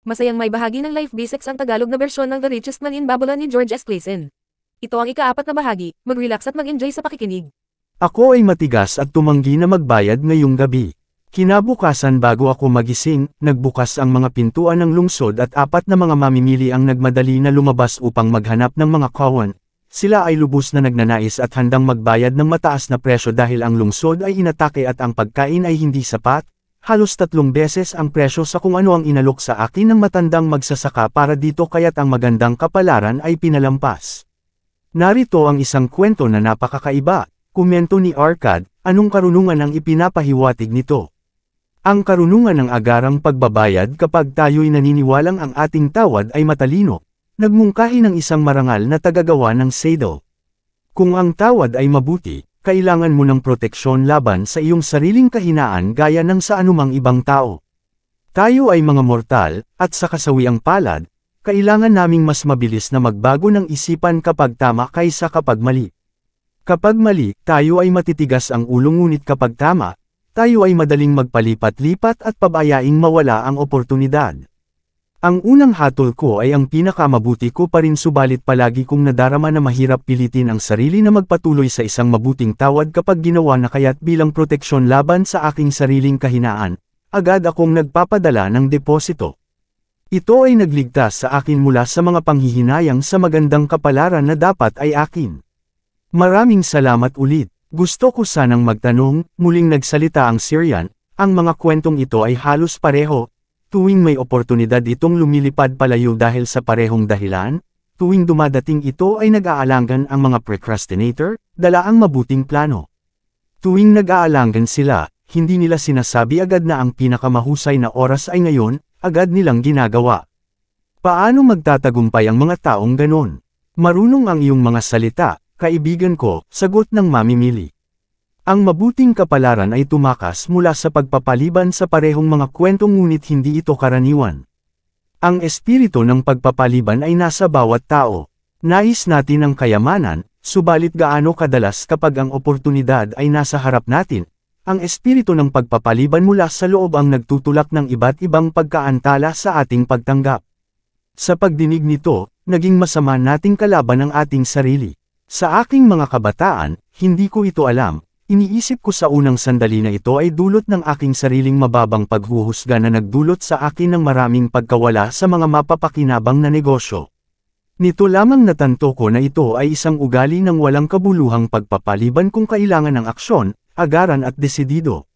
Masayang may bahagi ng Life B6 ang Tagalog na bersyon ng The Richest Man in Babylon ni George S. Clason. Ito ang ika-4 na bahagi, mag-relax at mag-enjoy sa pakikinig. Ako ay matigas at tumanggi na magbayad ngayong gabi. Kinabukasan bago ako magising, nagbukas ang mga pintuan ng lungsod at 4 na mga mamimili ang nagmadali na lumabas upang maghanap ng mga kawan. Sila ay lubos na nagnanais at handang magbayad ng mataas na presyo dahil ang lungsod ay inatake at ang pagkain ay hindi sapat. Halos 3 beses ang presyo sa kung ano ang inalok sa akin ng matandang magsasaka para dito kaya't ang magandang kapalaran ay pinalampas. Narito ang isang kwento na napakakaiba. Komento ni Arcad, anong karunungan ang ipinapahiwatig nito? Ang karunungan ng agarang pagbabayad kapag tayo'y naniniwalang ang ating tawad ay matalino, nagmungkahi ng isang marangal na tagagawa ng seidel. Kung ang tawad ay mabuti, kailangan mo ng proteksyon laban sa iyong sariling kahinaan gaya ng sa anumang ibang tao. Tayo ay mga mortal, at sa kasawiang palad, kailangan naming mas mabilis na magbago ng isipan kapag tama kaysa kapag mali. Kapag mali, tayo ay matitigas ang ulo ngunit kapag tama, tayo ay madaling magpalipat-lipat at pabayaing mawala ang oportunidad. Ang unang hatol ko ay ang pinakamabuti ko pa rin subalit palagi kong nadarama na mahirap pilitin ang sarili na magpatuloy sa isang mabuting tawad kapag ginawa na kaya't bilang proteksyon laban sa aking sariling kahinaan, agad akong nagpapadala ng deposito. Ito ay nagligtas sa akin mula sa mga panghihinayang sa magandang kapalaran na dapat ay akin. Maraming salamat ulit. Gusto ko sanang magtanong, muling nagsalita ang Syrian, ang mga kwentong ito ay halos pareho. Tuwing may oportunidad itong lumilipad palayo dahil sa parehong dahilan, tuwing dumadating ito ay nag-aalangan ang mga procrastinator, dala ang mabuting plano. Tuwing nag-aalangan sila, hindi nila sinasabi agad na ang pinakamahusay na oras ay ngayon, agad nilang ginagawa. Paano magtatagumpay ang mga taong ganon? Marunong ang iyong mga salita, kaibigan ko, sagot ng mamimili. Ang mabuting kapalaran ay tumakas mula sa pagpapaliban sa parehong mga kwentong ngunit hindi ito karaniwan. Ang espiritu ng pagpapaliban ay nasa bawat tao. Nais natin ang kayamanan, subalit gaano kadalas kapag ang oportunidad ay nasa harap natin, ang espiritu ng pagpapaliban mula sa loob ang nagtutulak ng iba't ibang pagkaantala sa ating pagtanggap. Sa pagdinig nito, naging masama nating kalaban ang ating sarili. Sa aking mga kabataan, hindi ko ito alam. Iniisip ko sa unang sandali na ito ay dulot ng aking sariling mababang paghuhusga na nagdulot sa akin ng maraming pagkawala sa mga mapapakinabang na negosyo. Nito lamang natanto ko na ito ay isang ugali ng walang kabuluhang pagpapaliban kung kailangan ng aksyon, agaran at desidido.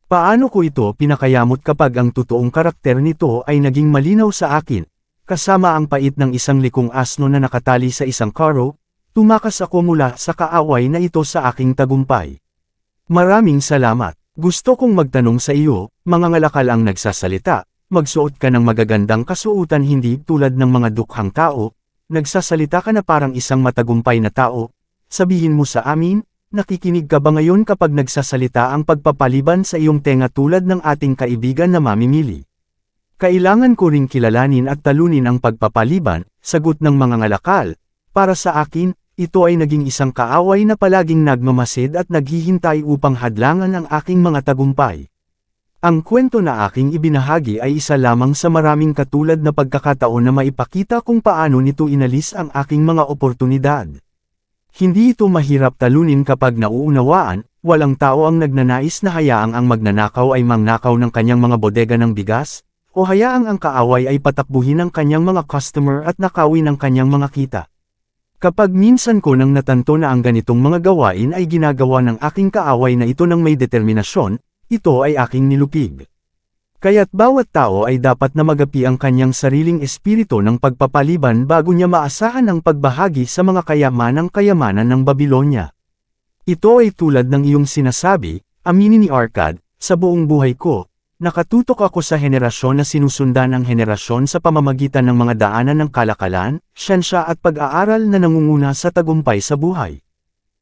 Paano ko ito pinakayamot kapag ang totoong karakter nito ay naging malinaw sa akin, kasama ang pait ng isang likong asno na nakatali sa isang karo, tumakas ako mula sa kaaway na ito sa aking tagumpay. Maraming salamat. Gusto kong magtanong sa iyo, mga ngalakal ang nagsasalita, magsuot ka ng magagandang kasuotan hindi tulad ng mga dukhang tao, nagsasalita ka na parang isang matagumpay na tao, sabihin mo sa amin, nakikinig ka ba ngayon kapag nagsasalita ang pagpapaliban sa iyong tenga tulad ng ating kaibigan na mamimili? Kailangan ko ring kilalanin at talunin ang pagpapaliban, sagot ng mga ngalakal, para sa akin, ito ay naging isang kaaway na palaging nagmamasid at naghihintay upang hadlangan ang aking mga tagumpay. Ang kwento na aking ibinahagi ay isa lamang sa maraming katulad na pagkakataon na maipakita kung paano nito inalis ang aking mga oportunidad. Hindi ito mahirap talunin kapag nauunawaan, walang tao ang nagnanais na hayaang ang magnanakaw ay mangnakaw ng kanyang mga bodega ng bigas, o hayaang ang kaaway ay patakbuhin ang kanyang mga customer at nakawin ang kanyang mga kita. Kapag minsan ko nang natanto na ang ganitong mga gawain ay ginagawa ng aking kaaway na ito ng may determinasyon, ito ay aking nilupig. Kaya't bawat tao ay dapat na magapi ang kanyang sariling espiritu ng pagpapaliban bago niya maasahan ang pagbahagi sa mga kayamanan ng Babylonia. Ito ay tulad ng iyong sinasabi, aminin ni Arcad, sa buong buhay ko, nakatutok ako sa henerasyon na sinusundan ang henerasyon sa pamamagitan ng mga daanan ng kalakalan, siyensya at pag-aaral na nangunguna sa tagumpay sa buhay.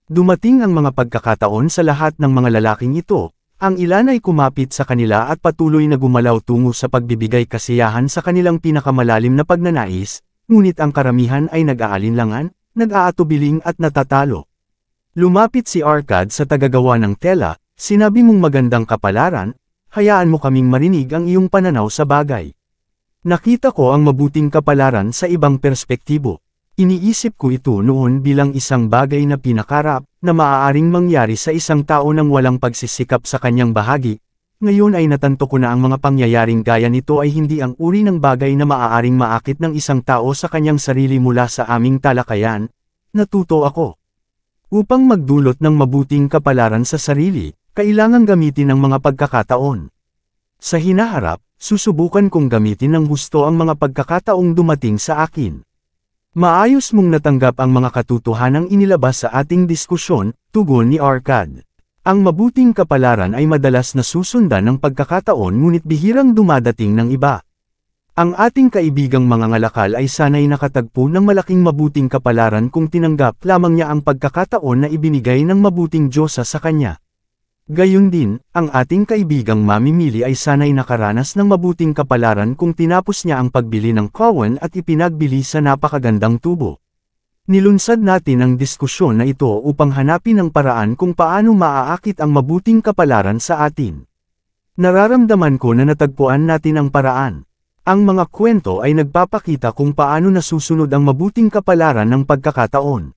Dumating ang mga pagkakataon sa lahat ng mga lalaking ito, ang ilan ay kumapit sa kanila at patuloy na gumalaw tungo sa pagbibigay kasiyahan sa kanilang pinakamalalim na pagnanais, ngunit ang karamihan ay nag-aalinlangan, nag-aatubiling at natatalo. Lumapit si Arcad sa tagagawa ng tela, sinabi mong magandang kapalaran, hayaan mo kaming marinig ang iyong pananaw sa bagay. Nakita ko ang mabuting kapalaran sa ibang perspektibo. Iniisip ko ito noon bilang isang bagay na pinakarap, na maaaring mangyari sa isang tao nang walang pagsisikap sa kanyang bahagi. Ngayon ay natanto ko na ang mga pangyayaring gaya nito ay hindi ang uri ng bagay na maaaring maakit ng isang tao sa kanyang sarili mula sa aming talakayan. Natuto ako. Upang magdulot ng mabuting kapalaran sa sarili, kailangan gamitin ang mga pagkakataon. Sa hinaharap, susubukan kong gamitin ng husto ang mga pagkakataong dumating sa akin. Maayos mong natanggap ang mga katotohanang inilabas sa ating diskusyon, tugon ni Arcad. Ang mabuting kapalaran ay madalas nasusundan ng pagkakataon ngunit bihirang dumadating ng iba. Ang ating kaibigang mga ngalakal ay sanay nakatagpo ng malaking mabuting kapalaran kung tinanggap lamang niya ang pagkakataon na ibinigay ng mabuting Diyosa sa kanya. Gayun din, ang ating kaibigang mamimili ay sanay nakaranas ng mabuting kapalaran kung tinapos niya ang pagbili ng kawan at ipinagbili sa napakagandang tubo. Nilunsad natin ang diskusyon na ito upang hanapin ang paraan kung paano maaakit ang mabuting kapalaran sa atin. Nararamdaman ko na natagpuan natin ang paraan. Ang mga kwento ay nagpapakita kung paano nasusunod ang mabuting kapalaran ng pagkakataon.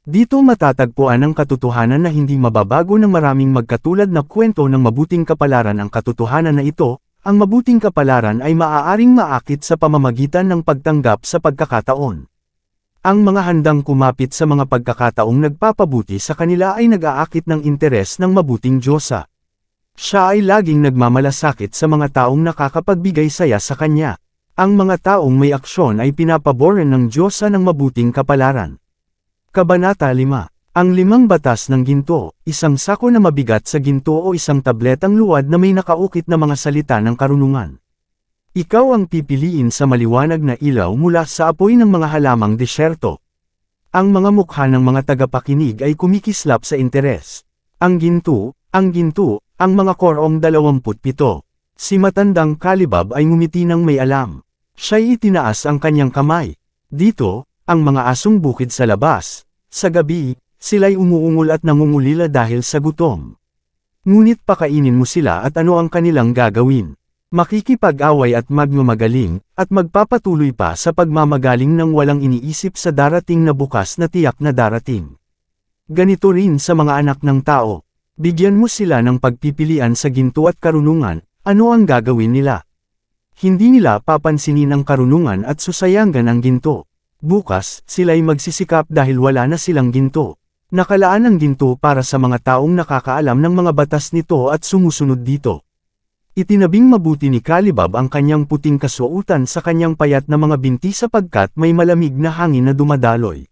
Dito matatagpuan ang katotohanan na hindi mababago ng maraming magkatulad na kwento ng mabuting kapalaran. Ang katotohanan na ito, ang mabuting kapalaran ay maaaring maakit sa pamamagitan ng pagtanggap sa pagkakataon. Ang mga handang kumapit sa mga pagkakataong nagpapabuti sa kanila ay nag-aakit ng interes ng mabuting Diyosa. Siya ay laging nagmamalasakit sa mga taong nakakapagbigay saya sa kanya. Ang mga taong may aksyon ay pinapaboran ng Diyosa ng mabuting kapalaran. Kabanata 5. Ang 5 batas ng ginto, isang sako na mabigat sa ginto o isang tabletang luwad na may nakaukit na mga salita ng karunungan. Ikaw ang pipiliin sa maliwanag na ilaw mula sa apoy ng mga halamang desyerto. Ang mga mukha ng mga tagapakinig ay kumikislap sa interes. Ang ginto, ang mga korong 27. Si matandang Kalibab ay ngumiti ng may alam. Siya'y itinaas ang kanyang kamay. Dito, ang mga asong bukid sa labas. Sa gabi, sila'y umuungol at nangungulila dahil sa gutom. Ngunit pakainin mo sila at ano ang kanilang gagawin? Makikipag-away at magmamagaling, at magpapatuloy pa sa pagmamagaling ng walang iniisip sa darating na bukas na tiyak na darating. Ganito rin sa mga anak ng tao. Bigyan mo sila ng pagpipilian sa ginto at karunungan, ano ang gagawin nila? Hindi nila papansinin ang karunungan at susayangan ang ginto. Bukas, sila'y magsisikap dahil wala na silang ginto. Nakalaan ang ginto para sa mga taong nakakaalam ng mga batas nito at sumusunod dito. Itinabing mabuti ni Kalibab ang kanyang puting kasuotan sa kanyang payat na mga binti sapagkat may malamig na hangin na dumadaloy.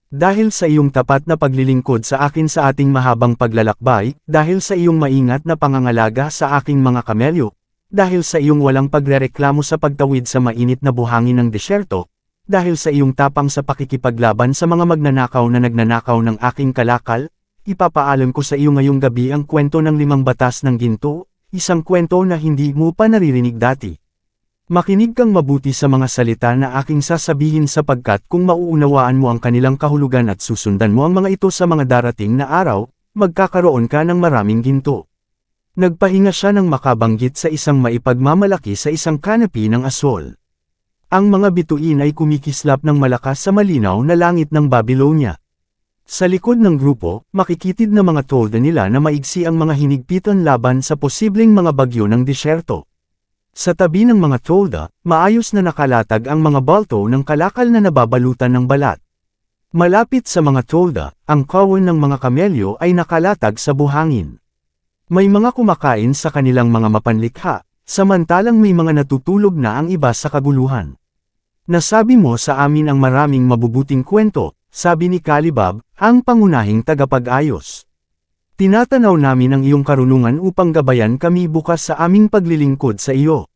Dahil sa iyong tapat na paglilingkod sa akin sa ating mahabang paglalakbay, dahil sa iyong maingat na pangangalaga sa aking mga kamelyo, dahil sa iyong walang pagrereklamo sa pagtawid sa mainit na buhangin ng desyerto, dahil sa iyong tapang sa pakikipaglaban sa mga magnanakaw na nagnanakaw ng aking kalakal, ipapaalam ko sa iyo ngayong gabi ang kwento ng 5 batas ng ginto, isang kwento na hindi mo pa naririnig dati. Makinig kang mabuti sa mga salita na aking sasabihin sapagkat kung mauunawaan mo ang kanilang kahulugan at susundan mo ang mga ito sa mga darating na araw, magkakaroon ka ng maraming ginto. Nagpahinga siya ng makabanggit sa isang maipagmamalaki sa isang kanapi ng asol. Ang mga bituin ay kumikislap ng malakas sa malinaw na langit ng Babylonia. Sa likod ng grupo, makikitid na mga tolda nila na maigsi ang mga hinigpitan laban sa posibleng mga bagyo ng disyerto. Sa tabi ng mga tolda, maayos na nakalatag ang mga balto ng kalakal na nababalutan ng balat. Malapit sa mga tolda, ang kawan ng mga kamelyo ay nakalatag sa buhangin. May mga kumakain sa kanilang mga mapanlikha, samantalang may mga natutulog na ang iba sa kaguluhan. Nasabi mo sa amin ang maraming mabubuting kwento, sabi ni Kalibab, ang pangunahing tagapag-ayos. Tinatanaw namin ang iyong karunungan upang gabayan kami bukas sa aming paglilingkod sa iyo.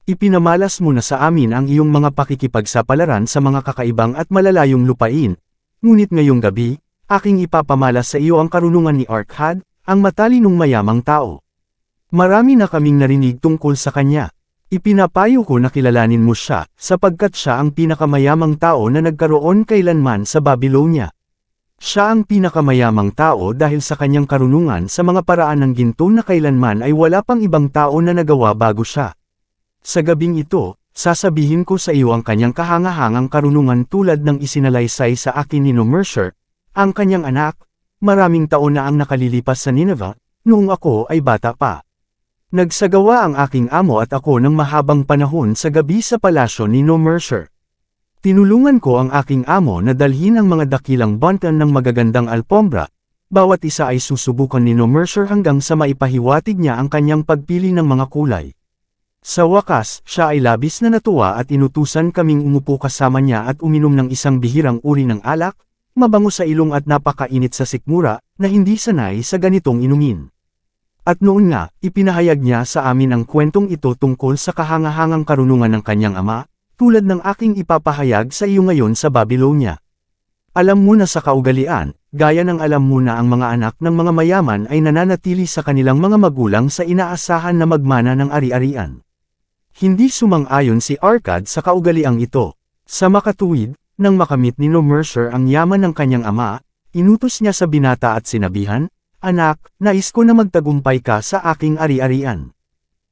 Ipinamalas mo na sa amin ang iyong mga pakikipagsapalaran sa mga kakaibang at malalayong lupain, ngunit ngayong gabi, aking ipapamalas sa iyo ang karunungan ni Arcad, ang matalinong mayamang tao. Marami na kaming narinig tungkol sa kanya. Ipinapayo ko na kilalanin mo siya, sapagkat siya ang pinakamayamang tao na nagkaroon kailanman sa Babylonia. Siya ang pinakamayamang tao dahil sa kanyang karunungan sa mga paraan ng ginto na kailanman ay wala pang ibang tao na nagawa bago siya. Sa gabing ito, sasabihin ko sa iyo ang kanyang kahangahangang karunungan tulad ng isinalaysay sa akin ni Mercer, ang kanyang anak. Maraming taon na ang nakalilipas sa Nineveh, noong ako ay bata pa. Nagsagawa ang aking amo at ako ng mahabang panahon sa gabi sa palasyo ni Mercer. Tinulungan ko ang aking amo na dalhin ang mga dakilang bantan ng magagandang alpombra. Bawat isa ay susubukan ni Mercer hanggang sa maipahiwatig niya ang kanyang pagpili ng mga kulay. Sa wakas, siya ay labis na natuwa at inutusan kaming umupo kasama niya at uminom ng isang bihirang uri ng alak, mabango sa ilong at napakainit sa sikmura, na hindi sanay sa ganitong inumin. At noon nga, ipinahayag niya sa amin ang kwentong ito tungkol sa kahangahangang karunungan ng kanyang ama, tulad ng aking ipapahayag sa iyo ngayon sa Babylonia. Alam mo na sa kaugalian, gaya ng alam mo na ang mga anak ng mga mayaman ay nananatili sa kanilang mga magulang sa inaasahan na magmana ng ari-arian. Hindi sumang-ayon si Arkad sa kaugaliang ito. Sa makatuwid, nang makamit ni Mercer ang yaman ng kanyang ama, inutos niya sa binata at sinabihan, "Anak, nais ko na magtagumpay ka sa aking ari-arian.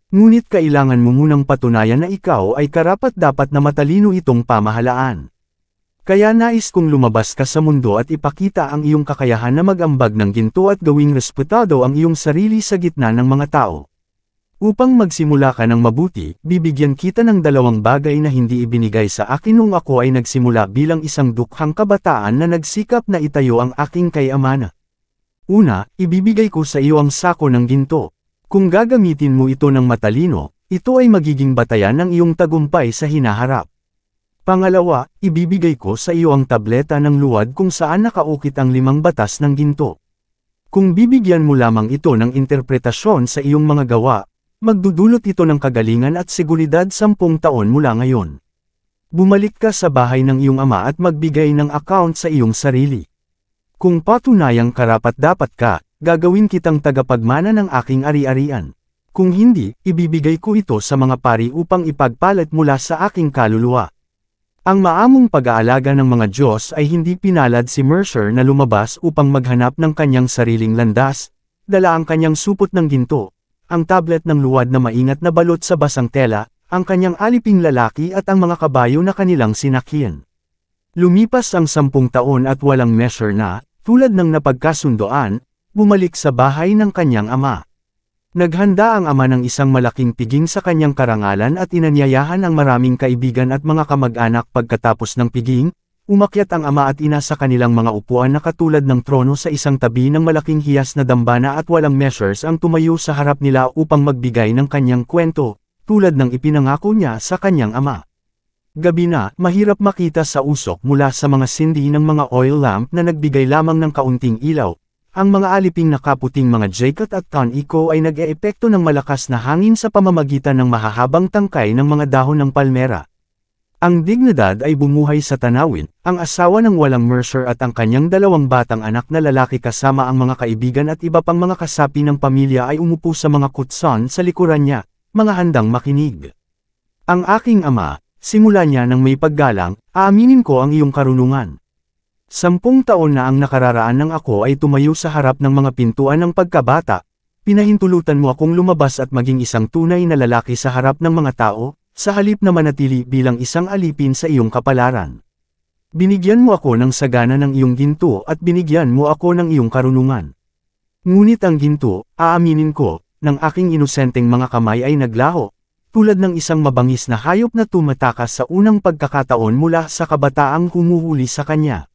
Ngunit kailangan mo munang patunayan na ikaw ay karapat-dapat na matalino itong pamahalaan. Kaya nais kong lumabas ka sa mundo at ipakita ang iyong kakayahan na mag-ambag ng ginto at gawing respetado ang iyong sarili sa gitna ng mga tao. Upang magsimula ka ng mabuti, bibigyan kita ng dalawang bagay na hindi ibinigay sa akin nung ako ay nagsimula bilang isang dukhang kabataan na nagsikap na itayo ang aking kayamanan. Una, ibibigay ko sa iyo ang sako ng ginto. Kung gagamitin mo ito ng matalino, ito ay magiging batayan ng iyong tagumpay sa hinaharap. Pangalawa, ibibigay ko sa iyo ang tableta ng luwad kung saan nakaukit ang 5 batas ng ginto. Kung bibigyan mo lamang ito ng interpretasyon sa iyong mga gawa, magdudulot ito ng kagalingan at seguridad 10 taon mula ngayon. Bumalik ka sa bahay ng iyong ama at magbigay ng account sa iyong sarili. Kung patunayang karapat-dapat ka, gagawin kitang tagapagmana ng aking ari-arian. Kung hindi, ibibigay ko ito sa mga pari upang ipagpalit mula sa aking kaluluwa." Ang maamong pag-aalaga ng mga Diyos ay hindi pinalad si Mercer na lumabas upang maghanap ng kanyang sariling landas, dala ang kanyang supot ng ginto, ang tablet ng luwad na maingat na balot sa basang tela, ang kanyang aliping lalaki at ang mga kabayo na kanilang sinakyan. Lumipas ang 10 taon at walang Mercer na, tulad ng napagkasundoan, bumalik sa bahay ng kanyang ama. Naghanda ang ama ng isang malaking piging sa kanyang karangalan at inanyayahan ang maraming kaibigan at mga kamag-anak. Pagkatapos ng piging, umakyat ang ama at ina sa kanilang mga upuan na katulad ng trono sa isang tabi ng malaking hiyas na dambana at walang Mercer ang tumayo sa harap nila upang magbigay ng kanyang kwento, tulad ng ipinangako niya sa kanyang ama. Gabi na, mahirap makita sa usok mula sa mga sindi ng mga oil lamp na nagbigay lamang ng kaunting ilaw. Ang mga aliping nakaputing mga jacket at kan-iko ay nag-eepekto ng malakas na hangin sa pamamagitan ng mahahabang tangkay ng mga dahon ng palmera. Ang dignidad ay bumuhay sa tanawin, ang asawa ng walang Mercer at ang kanyang 2 batang anak na lalaki kasama ang mga kaibigan at iba pang mga kasapi ng pamilya ay umupo sa mga kutson sa likuran niya, mga handang makinig. "Ang aking ama, simula niya ng may paggalang, aaminin ko ang iyong karunungan. 10 taon na ang nakararaan nang ako ay tumayo sa harap ng mga pintuan ng pagkabata, pinahintulutan mo akong lumabas at maging isang tunay na lalaki sa harap ng mga tao, sa halip na manatili bilang isang alipin sa iyong kapalaran. Binigyan mo ako ng sagana ng iyong ginto at binigyan mo ako ng iyong karunungan. Ngunit ang ginto, aaminin ko, ng aking inosenteng mga kamay ay naglaho, tulad ng isang mabangis na hayop na tumatakas sa unang pagkakataon mula sa kabataang humuhuli sa kanya.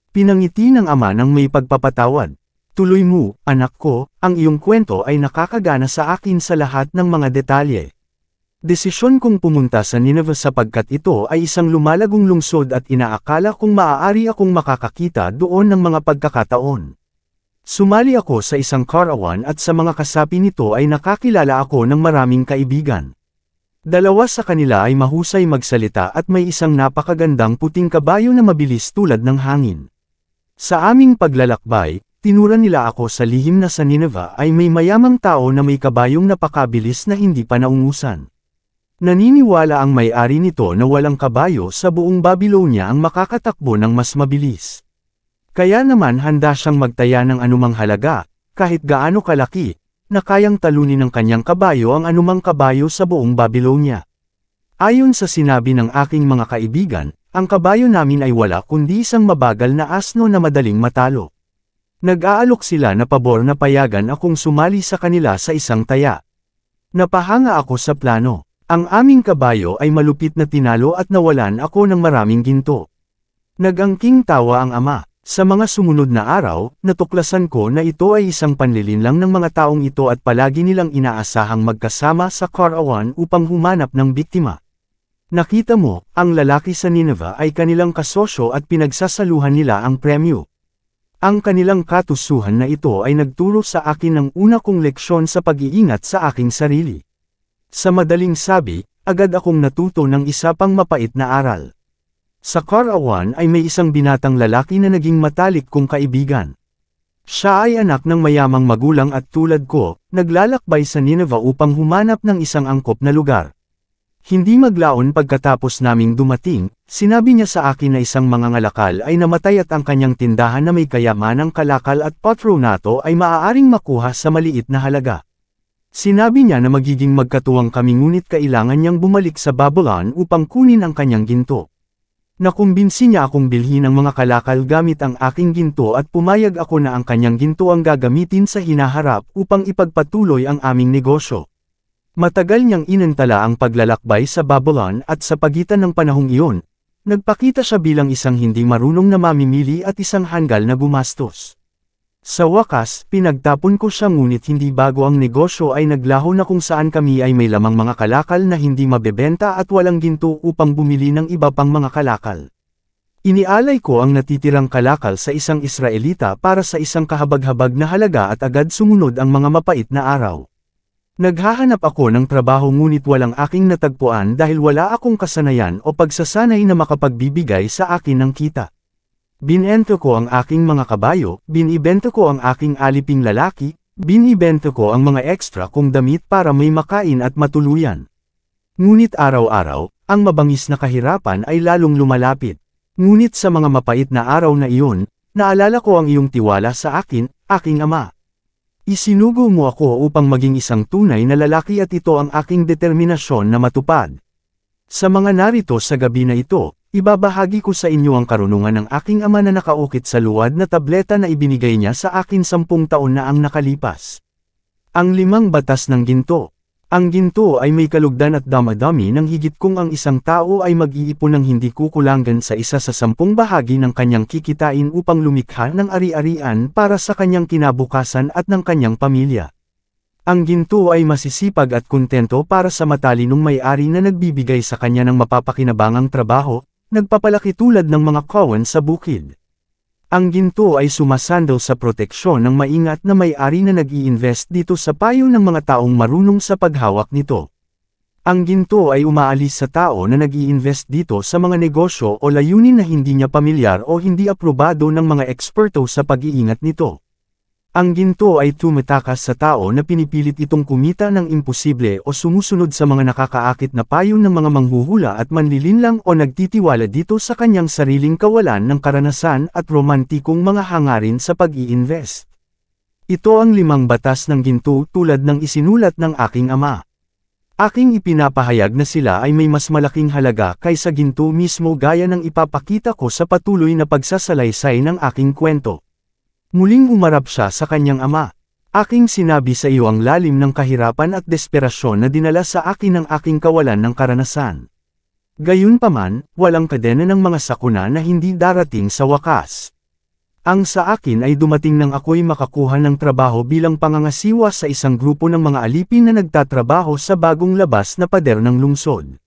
Pinangiti ng ama ng may pagpapatawad. Tuloy mo, anak ko, ang iyong kwento ay nakakagana sa akin sa lahat ng mga detalye. Desisyon kong pumunta sa Nineveh sapagkat ito ay isang lumalagong lungsod at inaakala kong maaari akong makakakita doon ng mga pagkakataon. Sumali ako sa isang karawan at sa mga kasapi nito ay nakakilala ako ng maraming kaibigan. 2 sa kanila ay mahusay magsalita at may isang napakagandang puting kabayo na mabilis tulad ng hangin. Sa aming paglalakbay, tinura nila ako sa lihim na sa Nineveh ay may mayamang tao na may kabayong napakabilis na hindi pa naungusan. Naniniwala ang may-ari nito na walang kabayo sa buong Babylonia ang makakatakbo ng mas mabilis. Kaya naman handa siyang magtaya ng anumang halaga, kahit gaano kalaki, na kayang talunin ng kanyang kabayo ang anumang kabayo sa buong Babylonia. Ayon sa sinabi ng aking mga kaibigan, ang kabayo namin ay wala kundi isang mabagal na asno na madaling matalo. Nag-aalok sila na pabor na payagan akong sumali sa kanila sa isang taya. Napahanga ako sa plano. Ang aming kabayo ay malupit na tinalo at nawalan ako ng maraming ginto. Nag-angking tawa ang ama. Sa mga sumunod na araw, natuklasan ko na ito ay isang panlilinlang ng mga taong ito at palagi nilang inaasahang magkasama sa karawan upang humanap ng biktima. Nakita mo, ang lalaki sa Nineveh ay kanilang kasosyo at pinagsasaluhan nila ang premyo. Ang kanilang katusuhan na ito ay nagturo sa akin ng una kong leksyon sa pag-iingat sa aking sarili. Sa madaling sabi, agad akong natuto ng isa pang mapait na aral. Sa karawan ay may isang binatang lalaki na naging matalik kong kaibigan. Siya ay anak ng mayamang magulang at tulad ko, naglalakbay sa Nineveh upang humanap ng isang angkop na lugar. Hindi maglaon pagkatapos naming dumating, sinabi niya sa akin na isang mangangalakal ay namatay at ang kanyang tindahan na may kayamanang kalakal at patronato ay maaaring makuha sa maliit na halaga. Sinabi niya na magiging magkatuwang kami ngunit kailangan niyang bumalik sa Babylon upang kunin ang kanyang ginto. Nakumbinsi niya akong bilhin ang mga kalakal gamit ang aking ginto at pumayag ako na ang kanyang ginto ang gagamitin sa hinaharap upang ipagpatuloy ang aming negosyo. Matagal niyang inantala ang paglalakbay sa Babylon at sa pagitan ng panahong iyon, nagpakita siya bilang isang hindi marunong na mamimili at isang hanggal na gumastos. Sa wakas, pinagtapon ko siya ngunit hindi bago ang negosyo ay naglaho na kung saan kami ay may lamang mga kalakal na hindi mabebenta at walang ginto upang bumili ng iba pang mga kalakal. Inialay ko ang natitirang kalakal sa isang Israelita para sa isang kahabag-habag na halaga at agad sumunod ang mga mapait na araw. Naghahanap ako ng trabaho ngunit walang aking natagpuan dahil wala akong kasanayan o pagsasanay na makapagbibigay sa akin ng kita. Binento ko ang aking mga kabayo, binibento ko ang aking aliping lalaki, binibento ko ang mga ekstra kong damit para may makain at matuluyan. Ngunit araw-araw, ang mabangis na kahirapan ay lalong lumalapit. Ngunit sa mga mapait na araw na iyon, naalala ko ang iyong tiwala sa akin, aking ama. Isinugo mo ako upang maging isang tunay na lalaki at ito ang aking determinasyon na matupad. Sa mga narito sa gabi na ito, ibabahagi ko sa inyo ang karunungan ng aking ama na nakaukit sa luwad na tableta na ibinigay niya sa akin 10 taon na ang nakalipas. Ang 5 batas ng ginto. Ang ginto ay may kalugdan at damadami ng higit kung ang isang tao ay mag-iipon ng hindi kukulangan sa isa sa 10 bahagi ng kanyang kikitain upang lumikha ng ari-arian para sa kanyang kinabukasan at ng kanyang pamilya. Ang ginto ay masisipag at kontento para sa matalinong may-ari na nagbibigay sa kanya ng mapapakinabangang trabaho, nagpapalaki tulad ng mga kawan sa bukid. Ang ginto ay sumasandal sa proteksyon ng maingat na may-ari na nag-i-invest dito sa payo ng mga taong marunong sa paghawak nito. Ang ginto ay umaalis sa tao na nag-i-invest dito sa mga negosyo o layunin na hindi niya pamilyar o hindi aprobado ng mga eksperto sa pag-iingat nito. Ang ginto ay tumatakas sa tao na pinipilit itong kumita ng imposible o sumusunod sa mga nakakaakit na payo ng mga manghuhula at manlilinlang o nagtitiwala dito sa kanyang sariling kawalan ng karanasan at romantikong mga hangarin sa pag-i-invest. Ito ang 5 batas ng ginto tulad ng isinulat ng aking ama. Aking ipinapahayag na sila ay may mas malaking halaga kaysa ginto mismo gaya ng ipapakita ko sa patuloy na pagsasalaysay ng aking kwento. Muling umarap siya sa kanyang ama. Aking sinabi sa iyo ang lalim ng kahirapan at desperasyon na dinala sa akin ng aking kawalan ng karanasan. Gayunpaman, walang kadena ng mga sakuna na hindi darating sa wakas. Ang sa akin ay dumating nang ako'y makakuha ng trabaho bilang pangangasiwa sa isang grupo ng mga alipin na nagtatrabaho sa bagong labas na pader ng lungsod.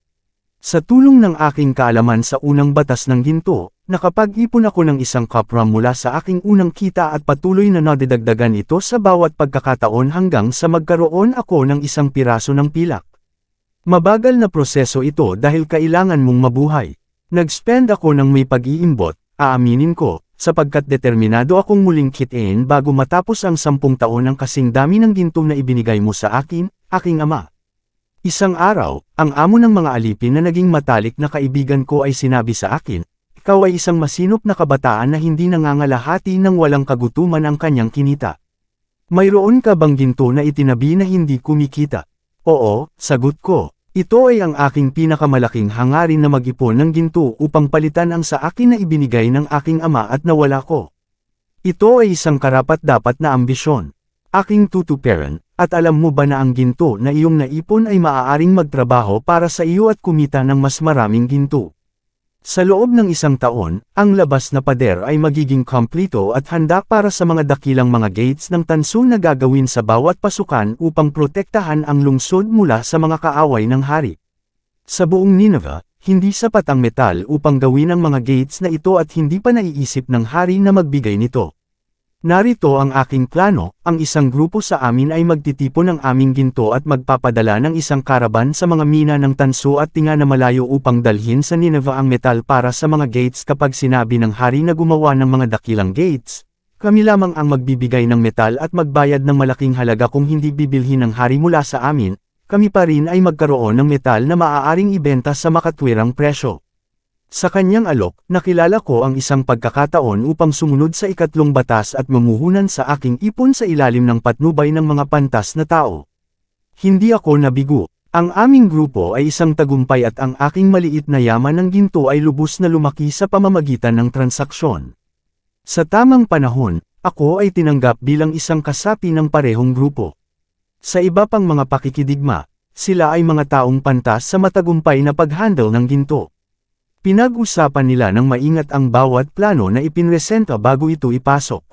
Sa tulong ng aking kaalaman sa unang batas ng ginto, nakapag-ipon ako ng isang kapra mula sa aking unang kita at patuloy na nadidagdagan ito sa bawat pagkakataon hanggang sa magkaroon ako ng isang piraso ng pilak. Mabagal na proseso ito dahil kailangan mong mabuhay. Nag-spend ako ng may pag-iimbot, aaminin ko, sapagkat determinado akong muling kitain bago matapos ang 10 taon ng kasing dami ng ginto na ibinigay mo sa akin, aking ama. Isang araw, ang amo ng mga alipin na naging matalik na kaibigan ko ay sinabi sa akin, ikaw ay isang masinop na kabataan na hindi nangangalahati ng walang kagutuman ang kanyang kinita. Mayroon ka bang ginto na itinabi na hindi kumikita? Oo, sagot ko. Ito ay ang aking pinakamalaking hangarin na mag-ipon ng ginto upang palitan ang sa akin na ibinigay ng aking ama at nawala ko. Ito ay isang karapat-dapat na ambisyon. Aking tutuperan, at alam mo ba na ang ginto na iyong naipon ay maaaring magtrabaho para sa iyo at kumita ng mas maraming ginto. Sa loob ng isang taon, ang labas na pader ay magiging kompleto at handa para sa mga dakilang mga gates ng tanso na gagawin sa bawat pasukan upang protektahan ang lungsod mula sa mga kaaway ng hari. Sa buong Nineveh, hindi sapat ang metal upang gawin ang mga gates na ito at hindi pa naiisip ng hari na magbigay nito. Narito ang aking plano, ang isang grupo sa amin ay magtitipon ng aming ginto at magpapadala ng isang karaban sa mga mina ng tanso at tinga na malayo upang dalhin sa Nineveh ang metal para sa mga gates kapag sinabi ng hari na gumawa ng mga dakilang gates. Kami lamang ang magbibigay ng metal at magbayad ng malaking halaga kung hindi bibilhin ng hari mula sa amin, kami pa rin ay magkaroon ng metal na maaaring ibenta sa makatwirang presyo. Sa kanyang alok, nakilala ko ang isang pagkakataon upang sumunod sa ikatlong batas at mamuhunan sa aking ipon sa ilalim ng patnubay ng mga pantas na tao. Hindi ako nabigo. Ang aming grupo ay isang tagumpay at ang aking maliit na yaman ng ginto ay lubos na lumaki sa pamamagitan ng transaksyon. Sa tamang panahon, ako ay tinanggap bilang isang kasapi ng parehong grupo. Sa iba pang mga pakikidigma, sila ay mga taong pantas sa matagumpay na pag-handle ng ginto. Pinag-usapan nila ng maingat ang bawat plano na ipinresenta bago ito ipasok.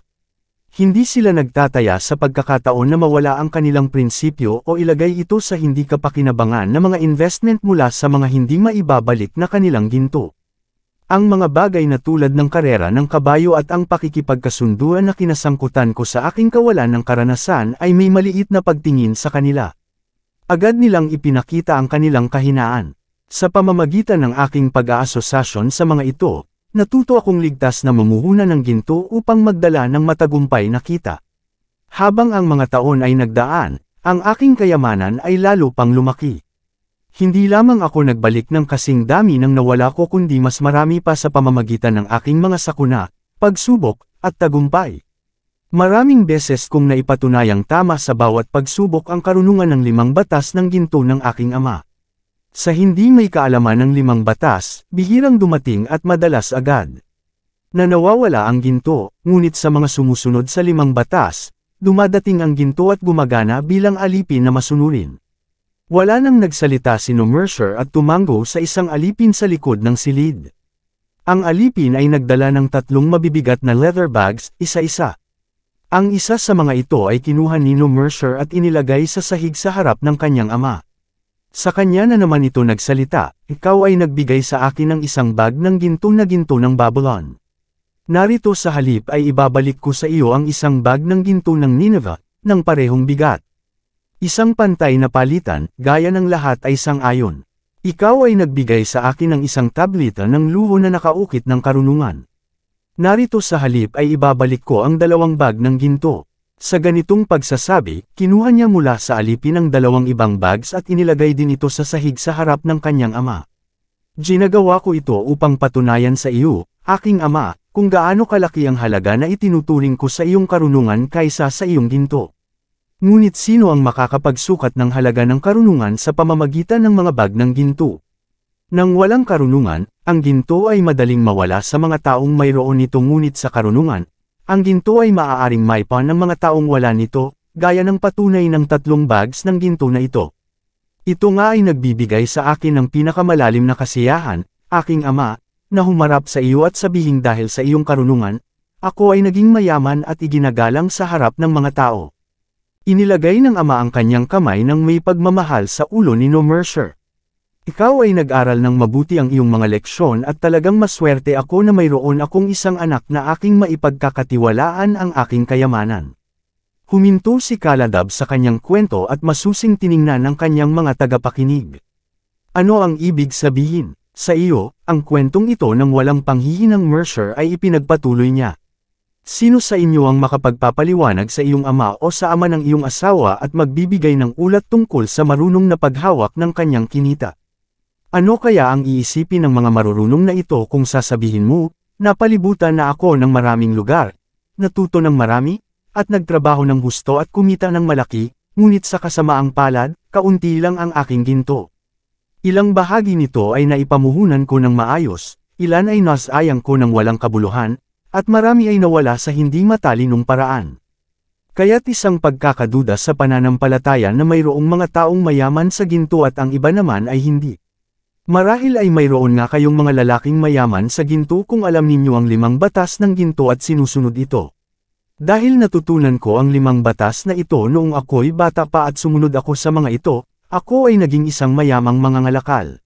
Hindi sila nagtataya sa pagkakataon na mawala ang kanilang prinsipyo o ilagay ito sa hindi kapakinabangan na mga investment mula sa mga hindi maibabalik na kanilang ginto. Ang mga bagay na tulad ng karera ng kabayo at ang pakikipagkasunduan na kinasangkutan ko sa aking kawalan ng karanasan ay may maliit na pagtingin sa kanila. Agad nilang ipinakita ang kanilang kahinaan. Sa pamamagitan ng aking pag-aasosasyon sa mga ito, natuto akong ligtas na mamuhunan ng ginto upang magdala ng matagumpay na kita. Habang ang mga taon ay nagdaan, ang aking kayamanan ay lalo pang lumaki. Hindi lamang ako nagbalik ng kasing dami ng nawala ko kundi mas marami pa sa pamamagitan ng aking mga sakuna, pagsubok, at tagumpay. Maraming beses kong naipatunayang tama sa bawat pagsubok ang karunungan ng 5 batas ng ginto ng aking ama. Sa hindi may kaalaman ng 5 batas, bihirang dumating at madalas agad na nawawala ang ginto, ngunit sa mga sumusunod sa 5 batas, dumadating ang ginto at gumagana bilang alipin na masunurin. Wala nang nagsalita si Mercer at tumango sa isang alipin sa likod ng silid. Ang alipin ay nagdala ng 3 mabibigat na leather bags, isa-isa. Ang isa sa mga ito ay kinuha ni Mercer at inilagay sa sahig sa harap ng kanyang ama. Sa kanya na naman ito nagsalita, ikaw ay nagbigay sa akin ng isang bag ng ginto ng Babylon. Narito sa halip ay ibabalik ko sa iyo ang isang bag ng ginto ng Nineveh, ng parehong bigat. Isang pantay na palitan, gaya ng lahat ay sang-ayon. Ikaw ay nagbigay sa akin ng isang tableta ng luho na nakaukit ng karunungan. Narito sa halip ay ibabalik ko ang 2 bag ng ginto. Sa ganitong pagsasabi, kinuha niya mula sa alipin ang 2 ibang bags at inilagay din ito sa sahig sa harap ng kanyang ama. Ginagawa ko ito upang patunayan sa iyo, aking ama, kung gaano kalaki ang halaga na itinuturing ko sa iyong karunungan kaysa sa iyong ginto. Ngunit sino ang makakapagsukat ng halaga ng karunungan sa pamamagitan ng mga bag ng ginto? Nang walang karunungan, ang ginto ay madaling mawala sa mga taong mayroon nito ngunit sa karunungan, ang ginto ay maaaring maipon ng mga taong wala nito, gaya ng patunay ng 3 bags ng ginto na ito. Ito nga ay nagbibigay sa akin ng pinakamalalim na kasiyahan, aking ama, na humarap sa iyo at sabihin dahil sa iyong karunungan, ako ay naging mayaman at iginagalang sa harap ng mga tao. Inilagay ng ama ang kanyang kamay ng may pagmamahal sa ulo ni Mercer. Ikaw ay nag-aral ng mabuti ang iyong mga leksyon at talagang maswerte ako na mayroon akong isang anak na aking maipagkakatiwalaan ang aking kayamanan. Huminto si Kaladab sa kanyang kwento at masusing tiningnan ng kanyang mga tagapakinig. Ano ang ibig sabihin? Sa iyo, ang kwentong ito ng walang panghihinang Mercer ay ipinagpatuloy niya. Sino sa inyo ang makapagpapaliwanag sa iyong ama o sa ama ng iyong asawa at magbibigay ng ulat tungkol sa marunong na paghawak ng kanyang kinita? Ano kaya ang iisipin ng mga marurunong na ito kung sasabihin mo, napalibutan na ako ng maraming lugar, natuto ng marami, at nagtrabaho ng husto at kumita ng malaki, ngunit sa kasamaang palad, kaunti lang ang aking ginto. Ilang bahagi nito ay naipamuhunan ko ng maayos, ilan ay nasayang ko ng walang kabuluhan, at marami ay nawala sa hindi matalinong paraan. Kaya't isang pagkakaduda sa pananampalataya na mayroong mga taong mayaman sa ginto at ang iba naman ay hindi. Marahil ay mayroon nga kayong mga lalaking mayaman sa ginto kung alam ninyo ang 5 batas ng ginto at sinusunod ito. Dahil natutunan ko ang 5 batas na ito noong ako'y bata pa at sumunod ako sa mga ito, ako ay naging isang mayamang mangangalakal.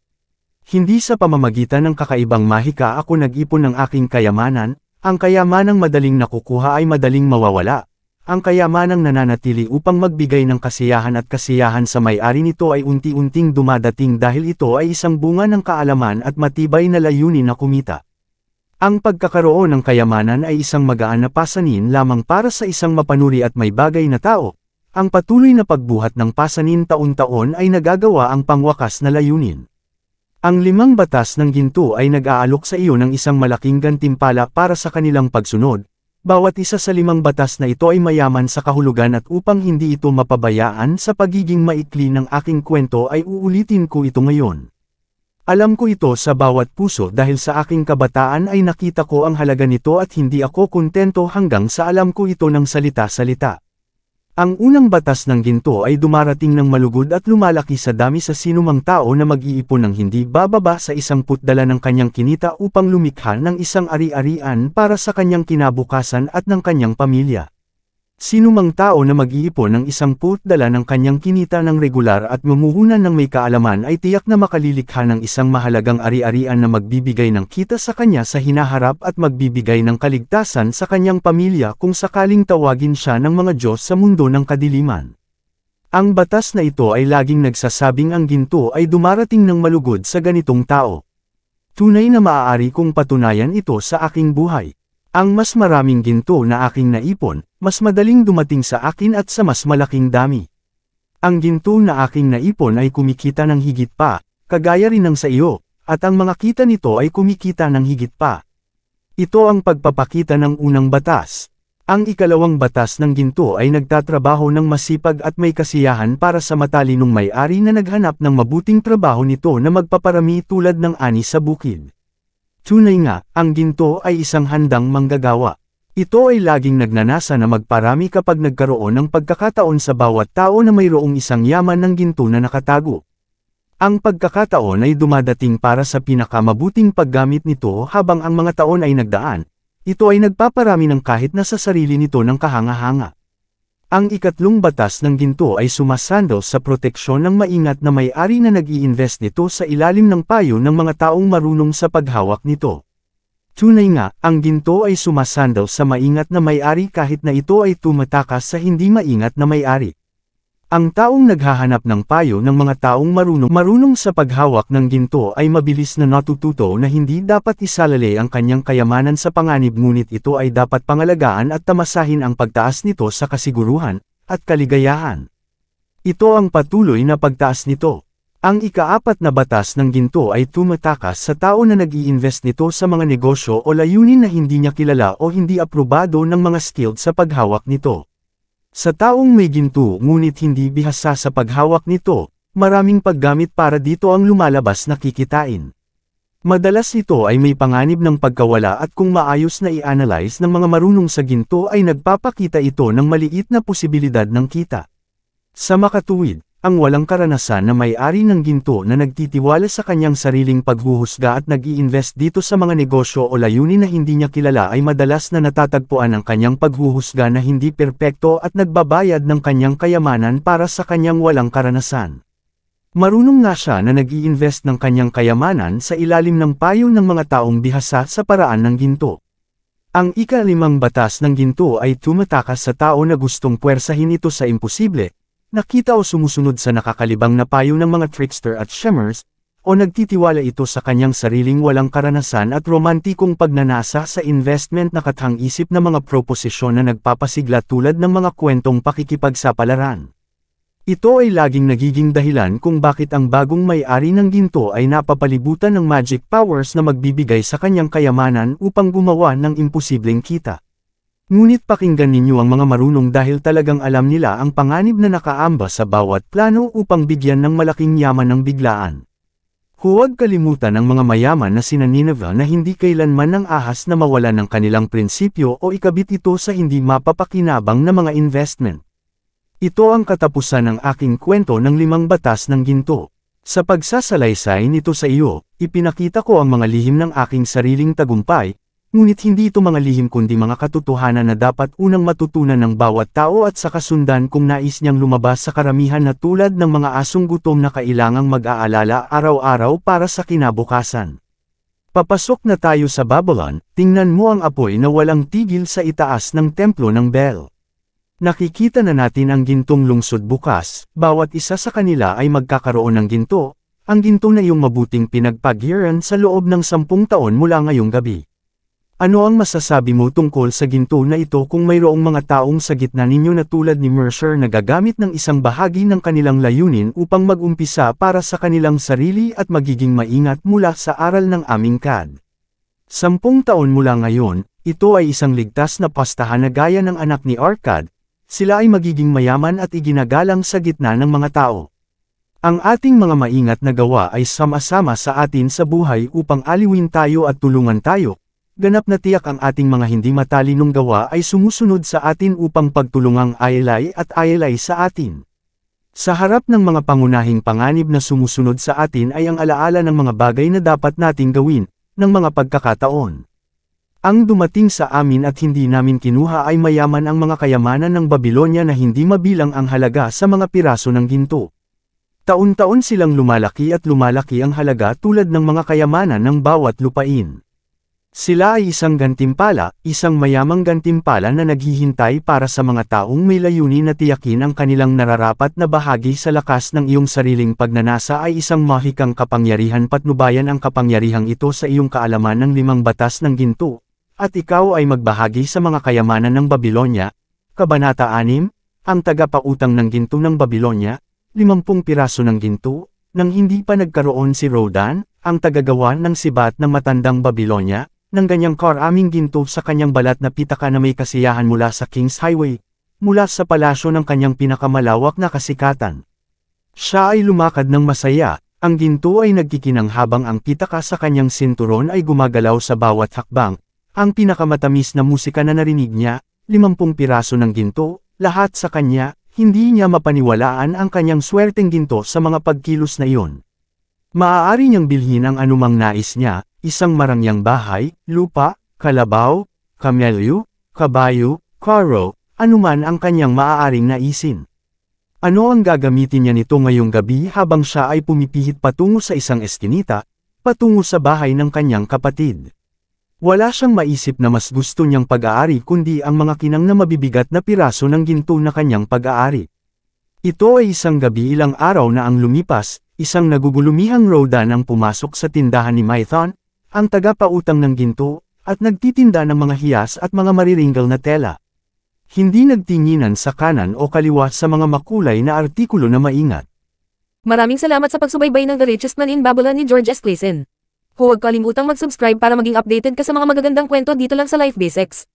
Hindi sa pamamagitan ng kakaibang mahika ako nag-ipon ng aking kayamanan, ang kayamanang madaling nakukuha ay madaling mawawala. Ang kayamanang nananatili upang magbigay ng kasiyahan at kasiyahan sa may-ari nito ay unti-unting dumadating dahil ito ay isang bunga ng kaalaman at matibay na layunin na kumita. Ang pagkakaroon ng kayamanan ay isang magaan na pasanin lamang para sa isang mapanuri at may bagay na tao. Ang patuloy na pagbuhat ng pasanin taon-taon ay nagagawa ang pangwakas na layunin. Ang 5 batas ng ginto ay nag-aalok sa iyo ng isang malaking gantimpala para sa kanilang pagsunod. Bawat isa sa 5 batas na ito ay mayaman sa kahulugan at upang hindi ito mapabayaan sa pagiging maikli ng aking kwento ay uulitin ko ito ngayon. Alam ko ito sa bawat puso dahil sa aking kabataan ay nakita ko ang halaga nito at hindi ako kontento hanggang sa alam ko ito ng salita-salita. Ang unang batas ng ginto ay dumarating ng malugod at lumalaki sa dami sa sinumang tao na mag-iipon ng hindi bababa sa 10 dala ng kanyang kinita upang lumikha ng isang ari-arian para sa kanyang kinabukasan at ng kanyang pamilya. Sinumang tao na mag-iipon ng 10 dala ng kanyang kinita ng regular at mumuhunan ng may kaalaman ay tiyak na makalilikha ng isang mahalagang ari-arian na magbibigay ng kita sa kanya sa hinaharap at magbibigay ng kaligtasan sa kanyang pamilya kung sakaling tawagin siya ng mga Diyos sa mundo ng kadiliman. Ang batas na ito ay laging nagsasabing ang ginto ay dumarating ng malugod sa ganitong tao. Tunay na maaari kong patunayan ito sa aking buhay. Ang mas maraming ginto na aking naipon, mas madaling dumating sa akin at sa mas malaking dami. Ang ginto na aking naipon ay kumikita ng higit pa, kagaya rin ng sa iyo, at ang mga kita nito ay kumikita ng higit pa. Ito ang pagpapakita ng unang batas. Ang ikalawang batas ng ginto ay nagtatrabaho ng masipag at may kasiyahan para sa matalinong may-ari na naghanap ng mabuting trabaho nito na magpaparami tulad ng ani sa bukid. Tunay nga, ang ginto ay isang handang manggagawa. Ito ay laging nagnanasa na magparami kapag nagkaroon ng pagkakataon sa bawat tao na mayroong isang yaman ng ginto na nakatago. Ang pagkakataon ay dumadating para sa pinakamabuting paggamit nito habang ang mga taon ay nagdaan. Ito ay nagpaparami ng kahit na sa sarili nito ng kahanga-hanga. Ang ikatlong batas ng ginto ay sumasando sa proteksyon ng maingat na may-ari na nag-i-invest nito sa ilalim ng payo ng mga taong marunong sa paghawak nito. Tunay nga, ang ginto ay sumasando sa maingat na may-ari kahit na ito ay tumatakas sa hindi maingat na may-ari. Ang taong naghahanap ng payo ng mga taong marunong sa paghawak ng ginto ay mabilis na natututo na hindi dapat isalali ang kanyang kayamanan sa panganib ngunit ito ay dapat pangalagaan at tamasahin ang pagtaas nito sa kasiguruhan at kaligayahan. Ito ang patuloy na pagtaas nito. Ang ika-4 na batas ng ginto ay tumatakas sa tao na nag-i-invest nito sa mga negosyo o layunin na hindi niya kilala o hindi aprobado ng mga skilled sa paghawak nito. Sa taong may ginto ngunit hindi bihasa sa paghawak nito, maraming paggamit para dito ang lumalabas na kikitain. Madalas ito ay may panganib ng pagkawala at kung maayos na i-analyze ng mga marunong sa ginto ay nagpapakita ito ng maliit na posibilidad ng kita. Sa makatuwid, ang walang karanasan na may-ari ng ginto na nagtitiwala sa kanyang sariling paghuhusga at nag-i-invest dito sa mga negosyo o layunin na hindi niya kilala ay madalas na natatagpuan ang kanyang paghuhusga na hindi perpekto at nagbabayad ng kanyang kayamanan para sa kanyang walang karanasan. Marunong nga siya na nag-i-invest ng kanyang kayamanan sa ilalim ng payo ng mga taong bihasa sa paraan ng ginto. Ang ika-5 batas ng ginto ay tumatakas sa tao na gustong puwersahin ito sa imposible, nakita o sumusunod sa nakakalibang na payo ng mga trickster at shammers, o nagtitiwala ito sa kanyang sariling walang karanasan at romantikong pagnanasa sa investment na kathang-isip na mga proposisyon na nagpapasigla tulad ng mga kwentong pakikipagsapalaran. Ito ay laging nagiging dahilan kung bakit ang bagong may-ari ng ginto ay napapalibutan ng magic powers na magbibigay sa kanyang kayamanan upang gumawa ng imposibleng kita. Ngunit pakinggan ninyo ang mga marunong dahil talagang alam nila ang panganib na nakaamba sa bawat plano upang bigyan ng malaking yaman ng biglaan. Huwag kalimutan ang mga mayaman na sina Nineveh na hindi kailanman ng ahas na mawala ng kanilang prinsipyo o ikabit ito sa hindi mapapakinabang na mga investment. Ito ang katapusan ng aking kwento ng 5 batas ng ginto. Sa pagsasalaysay nito sa iyo, ipinakita ko ang mga lihim ng aking sariling tagumpay, ngunit hindi ito mga lihim kundi mga katotohanan na dapat unang matutunan ng bawat tao at saka sundan kung nais niyang lumabas sa karamihan na tulad ng mga asong gutom na kailangang mag-aalala araw-araw para sa kinabukasan. Papasok na tayo sa Babylon, tingnan mo ang apoy na walang tigil sa itaas ng templo ng Bel. Nakikita na natin ang gintong lungsod bukas, bawat isa sa kanila ay magkakaroon ng ginto, ang ginto na iyong mabuting pinagpaghiran sa loob ng 10 taon mula ngayong gabi. Ano ang masasabi mo tungkol sa ginto na ito kung mayroong mga taong sa gitna ninyo na tulad ni Mercer na gagamit ng isang bahagi ng kanilang layunin upang mag-umpisa para sa kanilang sarili at magiging maingat mula sa aral ng aming CAD? 10 taon mula ngayon, ito ay isang ligtas na pastahan na gaya ng anak ni Arcad. Sila ay magiging mayaman at iginagalang sa gitna ng mga tao. Ang ating mga maingat na gawa ay sama-sama sa atin sa buhay upang aliwin tayo at tulungan tayo. Ganap na tiyak ang ating mga hindi matalinong gawa ay sumusunod sa atin upang pagtulungang ayalay at ayalay sa atin. Sa harap ng mga pangunahing panganib na sumusunod sa atin ay ang alaala ng mga bagay na dapat nating gawin, ng mga pagkakataon. Ang dumating sa amin at hindi namin kinuha ay mayaman ang mga kayamanan ng Babylonia na hindi mabilang ang halaga sa mga piraso ng ginto. Taon-taon silang lumalaki at lumalaki ang halaga tulad ng mga kayamanan ng bawat lupain. Sila ay isang gantimpala, isang mayamang gantimpala na naghihintay para sa mga taong may layunin na tiyakin ang kanilang nararapat na bahagi sa lakas ng iyong sariling pagnanasa ay isang mahikang kapangyarihan. Patnubayan ang kapangyarihang ito sa iyong kaalaman ng 5 batas ng ginto. At ikaw ay magbahagi sa mga kayamanan ng Babylonia. Kabanata 6, ang tagapautang ng ginto ng Babylonia, 50 piraso ng ginto, nang hindi pa nagkaroon si Rodan, ang tagagawa ng sibat ng matandang Babylonia, ng ganyang karaming ginto sa kanyang balat na pitaka na may kasiyahan mula sa King's Highway, mula sa palasyo ng kanyang pinakamalawak na kasikatan. Siya ay lumakad ng masaya, ang ginto ay nagkikinang habang ang pitaka sa kanyang sinturon ay gumagalaw sa bawat hakbang. Ang pinakamatamis na musika na narinig niya, 50 piraso ng ginto, lahat sa kanya, hindi niya mapaniwalaan ang kanyang swerteng ginto sa mga pagkilos na iyon. Maaari niyang bilhin ang anumang nais niya, isang marangyang bahay, lupa, kalabaw, kamelyo, kabayo, karo, anuman ang kanyang maaaring naisin. Ano ang gagamitin niya nito ngayong gabi habang siya ay pumipihit patungo sa isang eskinita, patungo sa bahay ng kanyang kapatid? Wala siyang maisip na mas gusto niyang pag-aari kundi ang mga kinang na mabibigat na piraso ng ginto na kanyang pag-aari. Ito ay isang gabi ilang araw na ang lumipas, isang nagugulumihang Rodan ang pumasok sa tindahan ni Mython, ang tagapautang ng ginto, at nagtitinda ng mga hiyas at mga mariringgal na tela. Hindi nagtinginan sa kanan o kaliwa sa mga makulay na artikulo na maingat. Maraming salamat sa pagsubaybay ng The Richest Man in Babylon ni George S. Clason. Huwag kalimutang mag-subscribe para maging updated ka sa mga magagandang kwento dito lang sa Life Basics.